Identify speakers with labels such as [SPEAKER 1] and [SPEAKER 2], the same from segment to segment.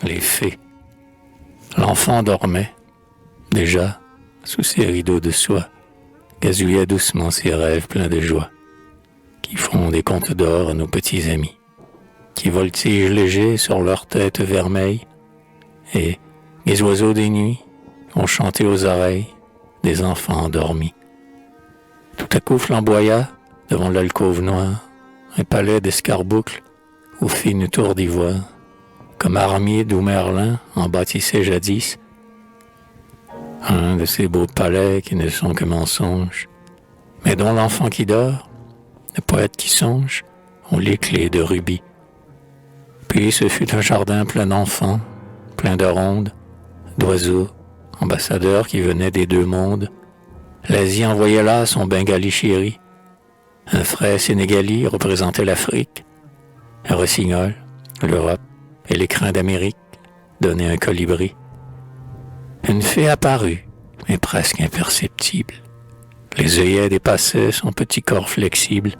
[SPEAKER 1] les fées. L'enfant dormait, déjà, sous ses rideaux de soie, gazouillait doucement ses rêves pleins de joie, qui font des contes d'or à nos petits amis, qui voltigent légers sur leurs têtes vermeilles, et les oiseaux des nuits ont chanté aux oreilles des enfants endormis. Tout à coup flamboya, devant l'alcôve noire, un palais d'escarboucles aux fines tours d'ivoire, comme Armide ou Merlin en bâtissait jadis, un de ces beaux palais qui ne sont que mensonges, mais dont l'enfant qui dort, le poète qui songe, ont les clés de rubis. Puis ce fut un jardin plein d'enfants, plein de rondes, d'oiseaux, ambassadeurs qui venaient des deux mondes. L'Asie envoyait là son bengali chéri. Un frais sénégali représentait l'Afrique. Un rossignol, l'Europe, et l'écrin d'Amérique donnaient un colibri. Une fée apparut, mais presque imperceptible. Les œillets dépassaient son petit corps flexible.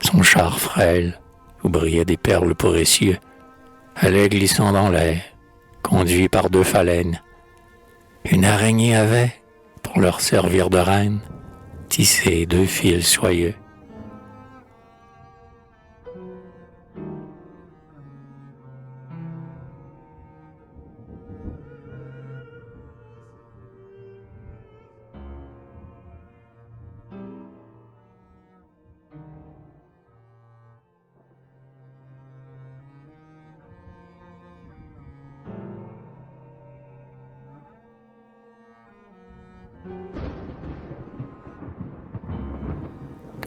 [SPEAKER 1] Son char frêle, où brillaient des perles précieuses, allait glissant dans l'air, conduit par deux phalènes. Une araignée avait, pour leur servir de reine, tissé deux fils soyeux.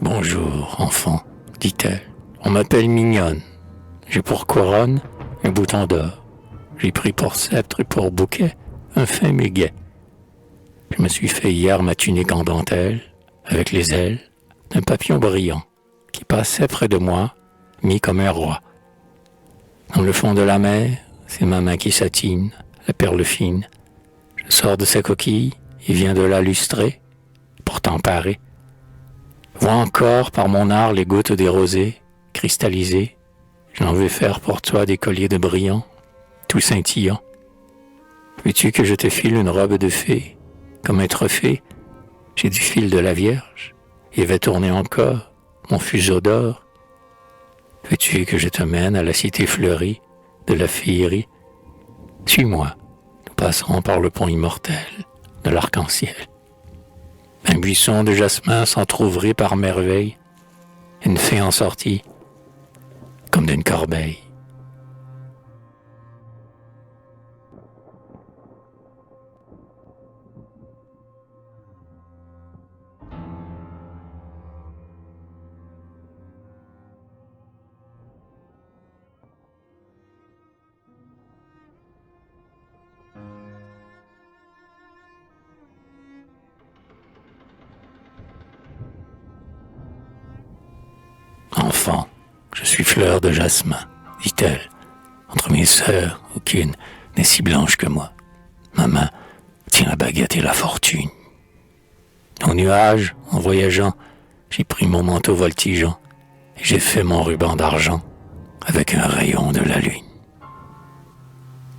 [SPEAKER 1] Bonjour, enfant, dit-elle. On m'appelle mignonne. J'ai pour couronne un bouton d'or. J'ai pris pour sceptre et pour bouquet un fin muguet. Je me suis fait hier ma tunique en dentelle, avec les ailes d'un papillon brillant, qui passait près de moi, mis comme un roi. Dans le fond de la mer, c'est ma main qui satine, la perle fine. Je sors de sa coquille et viens de la lustrer, pourtant parée. Vois encore par mon art les gouttes des rosées, cristallisées. J'en veux faire pour toi des colliers de brillants, tout scintillants. Veux-tu que je te file une robe de fée, comme un trophée? J'ai du fil de la Vierge, et vais tourner encore mon fuseau d'or. Veux-tu que je te mène à la cité fleurie de la féerie? Suis-moi, nous passerons par le pont immortel de l'arc-en-ciel. Un buisson de jasmin s'entr'ouvrit par merveille, une fée en sortit, comme d'une corbeille. Enfant, je suis fleur de jasmin, dit-elle. Entre mes sœurs, aucune n'est si blanche que moi. Ma main tient la baguette et la fortune. Au nuage, en voyageant, j'ai pris mon manteau voltigeant et j'ai fait mon ruban d'argent avec un rayon de la lune.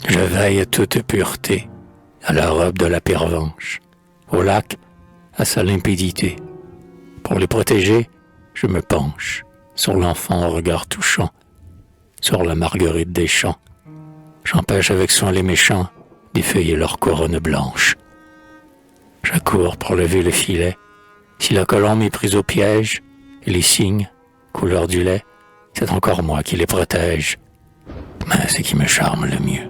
[SPEAKER 1] Je veille à toute pureté, à la robe de la pervenche, au lac, à sa limpidité. Pour les protéger, je me penche sur l'enfant au regard touchant, sur la marguerite des champs. J'empêche avec soin les méchants d'effeuiller leur couronne blanche. J'accours pour lever le filet. Si la colombe est prise au piège, et les cygnes, couleur du lait, c'est encore moi qui les protège. Mais ce qui me charme le mieux,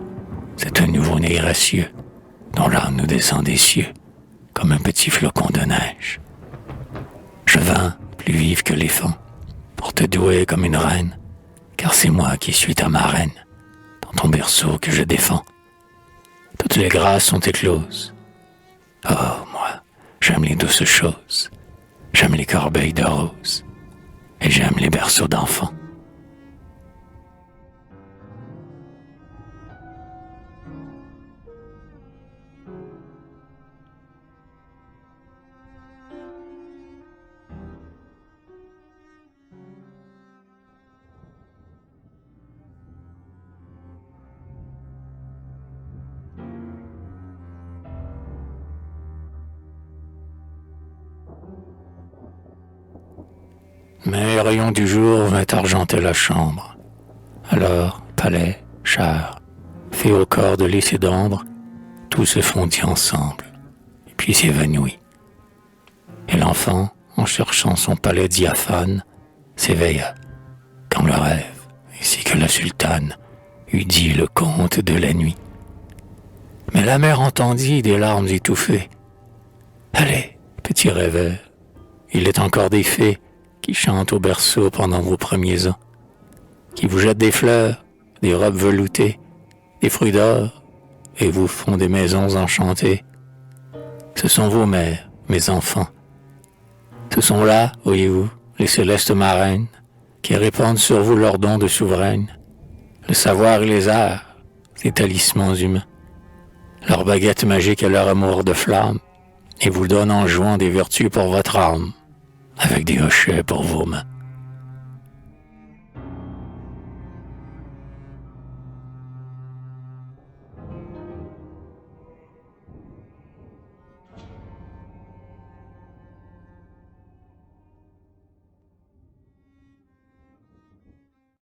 [SPEAKER 1] c'est un nouveau-né gracieux, dont l'âme nous descend des cieux, comme un petit flocon de neige. Je vins, plus vive que les fonds, pour te douer comme une reine, car c'est moi qui suis ta marraine, dans ton berceau que je défends. Toutes les grâces sont écloses. Oh, moi, j'aime les douces choses, j'aime les corbeilles de roses, et j'aime les berceaux d'enfants. Mais le rayon du jour vint argenter la chambre. Alors, palais, char, fait au corps de laisser d'ombre, tout se fondit ensemble, et puis s'évanouit. Et l'enfant, en cherchant son palais diaphane, s'éveilla, quand le rêve, ainsi que la sultane, eut dit le conte de la nuit. Mais la mère entendit des larmes étouffées. Allez, petit rêveur, il est encore des fées qui chantent au berceau pendant vos premiers ans, qui vous jettent des fleurs, des robes veloutées, des fruits d'or, et vous font des maisons enchantées. Ce sont vos mères, mes enfants. Ce sont là, voyez-vous, les célestes marraines, qui répandent sur vous leurs dons de souveraines, le savoir et les arts, ces talismans humains, leur baguette magique et leur amour de flamme, et vous donnent en jouant des vertus pour votre âme, avec des hochets pour vos mains.